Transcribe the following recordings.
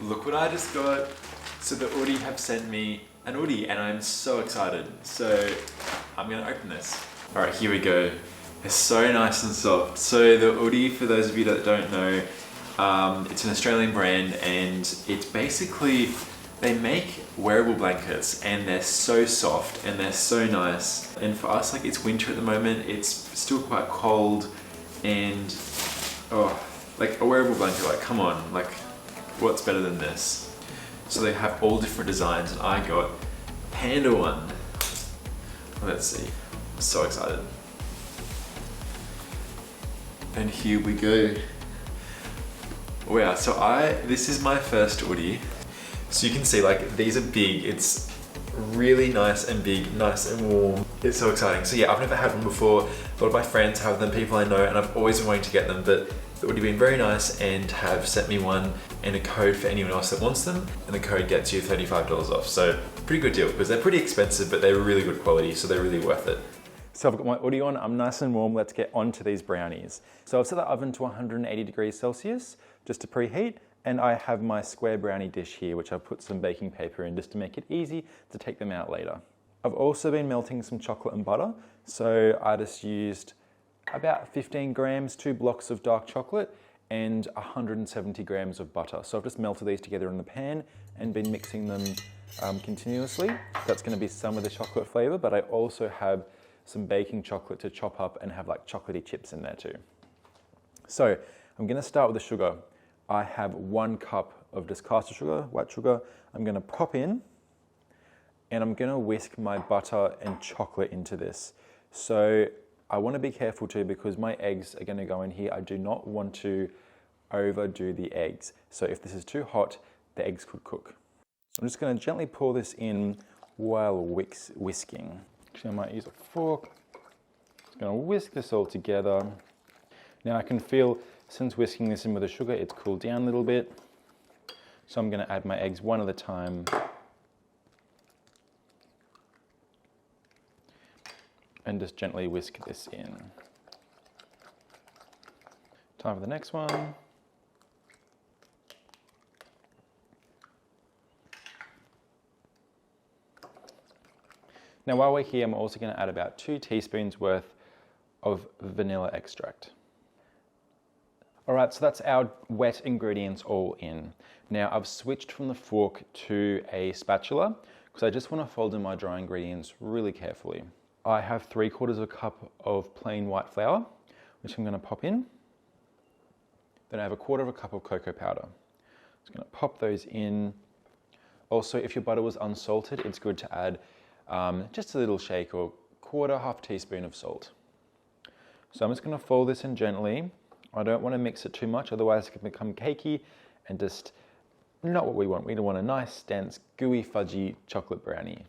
Look what I just got. So the Oodie have sent me an Oodie and I'm so excited. So I'm gonna open this. All right, here we go. It's so nice and soft. So the Oodie, for those of you that don't know, it's an Australian brand and it's basically, they make wearable blankets and they're so soft and they're so nice. And for us, like it's winter at the moment, it's still quite cold and like a wearable blanket, like come on, like what's better than this? So they have all different designs and I got Panda one. Let's see, I'm so excited. And here we go. Wow, so this is my first Oodie. So you can see like these are big, it's really nice and big, nice and warm. It's so exciting. So yeah, I've never had one before. A lot of my friends have them, people I know, and I've always been wanting to get them, but it would have been very nice and have sent me one and a code for anyone else that wants them. And the code gets you $35 off. So pretty good deal because they're pretty expensive, but they're really good quality. So they're really worth it. So I've got my Oodie on, I'm nice and warm. Let's get onto these brownies. So I've set the oven to 180 degrees Celsius just to preheat. And I have my square brownie dish here, which I've put some baking paper in just to make it easy to take them out later. I've also been melting some chocolate and butter. So I just used about 15 grams, 2 blocks of dark chocolate and 170 grams of butter. So I've just melted these together in the pan and been mixing them continuously. That's gonna be some of the chocolate flavor, but I also have some baking chocolate to chop up and have like chocolatey chips in there too. So I'm gonna start with the sugar. I have 1 cup of just caster sugar, white sugar. I'm gonna pop in and I'm gonna whisk my butter and chocolate into this. So I wanna be careful too because my eggs are gonna go in here. I do not want to overdo the eggs. So if this is too hot, the eggs could cook. I'm just gonna gently pour this in while whisking. Actually, I might use a fork. Just gonna whisk this all together. Now I can feel, since whisking this in with the sugar, it's cooled down a little bit. So I'm gonna add my eggs one at a time. And just gently whisk this in. Time for the next one. Now while we're here, I'm also gonna add about 2 teaspoons worth of vanilla extract. All right, so that's our wet ingredients all in. Now I've switched from the fork to a spatula because I just want to fold in my dry ingredients really carefully. I have 3/4 cup of plain white flour, which I'm going to pop in. Then I have 1/4 cup of cocoa powder. Just going to pop those in. Also, if your butter was unsalted, it's good to add just a little shake or half teaspoon of salt. So I'm just going to fold this in gently. I don't want to mix it too much, otherwise it can become cakey and just not what we want. We want a nice, dense, gooey, fudgy chocolate brownie.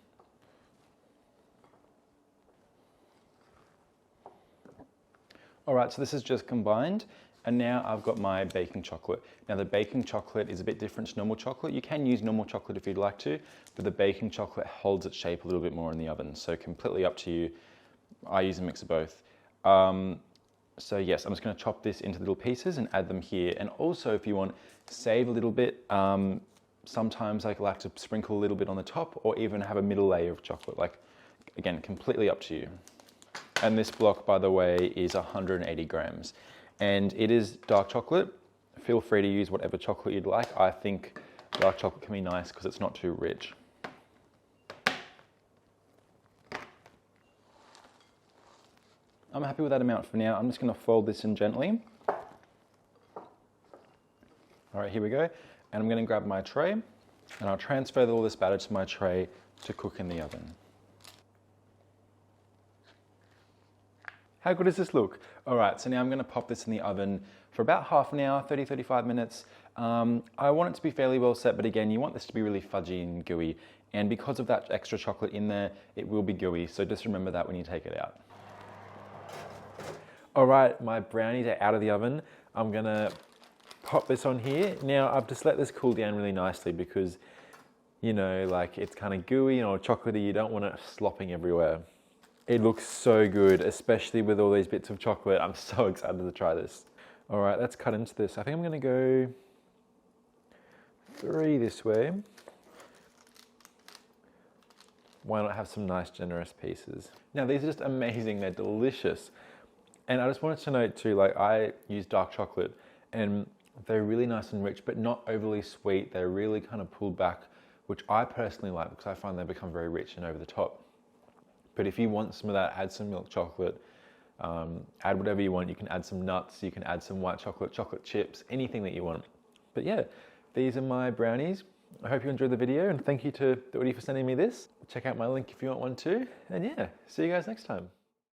All right, so this is just combined, and now I've got my baking chocolate. Now the baking chocolate is a bit different to normal chocolate. You can use normal chocolate if you'd like to, but the baking chocolate holds its shape a little bit more in the oven, so completely up to you. I use a mix of both. So yes, I'm just going to chop this into little pieces and add them here. And also, if you want, save a little bit. Sometimes I like to sprinkle a little bit on the top or even have a middle layer of chocolate. Like, again, completely up to you. And this block, by the way, is 180 grams. And it is dark chocolate. Feel free to use whatever chocolate you'd like. I think dark chocolate can be nice because it's not too rich. I'm happy with that amount for now. I'm just going to fold this in gently. All right, here we go. And I'm going to grab my tray and I'll transfer all this batter to my tray to cook in the oven. How good does this look? All right, so now I'm going to pop this in the oven for about half an hour, 30-35 minutes. I want it to be fairly well set, but again, you want this to be really fudgy and gooey. And because of that extra chocolate in there, it will be gooey. So just remember that when you take it out. All right, my brownies are out of the oven. I'm gonna pop this on here. Now I've just let this cool down really nicely because, you know, like it's kind of gooey or chocolatey. You don't want it slopping everywhere. It looks so good, especially with all these bits of chocolate. I'm so excited to try this. All right, let's cut into this. I think I'm gonna go 3 this way. Why not have some nice generous pieces? Now these are just amazing, they're delicious. And I just wanted to note too, like I use dark chocolate and they're really nice and rich, but not overly sweet. They're really kind of pulled back, which I personally like because I find they become very rich and over the top. But if you want some of that, add some milk chocolate, add whatever you want. You can add some nuts, you can add some white chocolate, chocolate chips, anything that you want. But yeah, these are my brownies. I hope you enjoyed the video and thank you to the Oodie for sending me this. Check out my link if you want one too. And yeah, see you guys next time.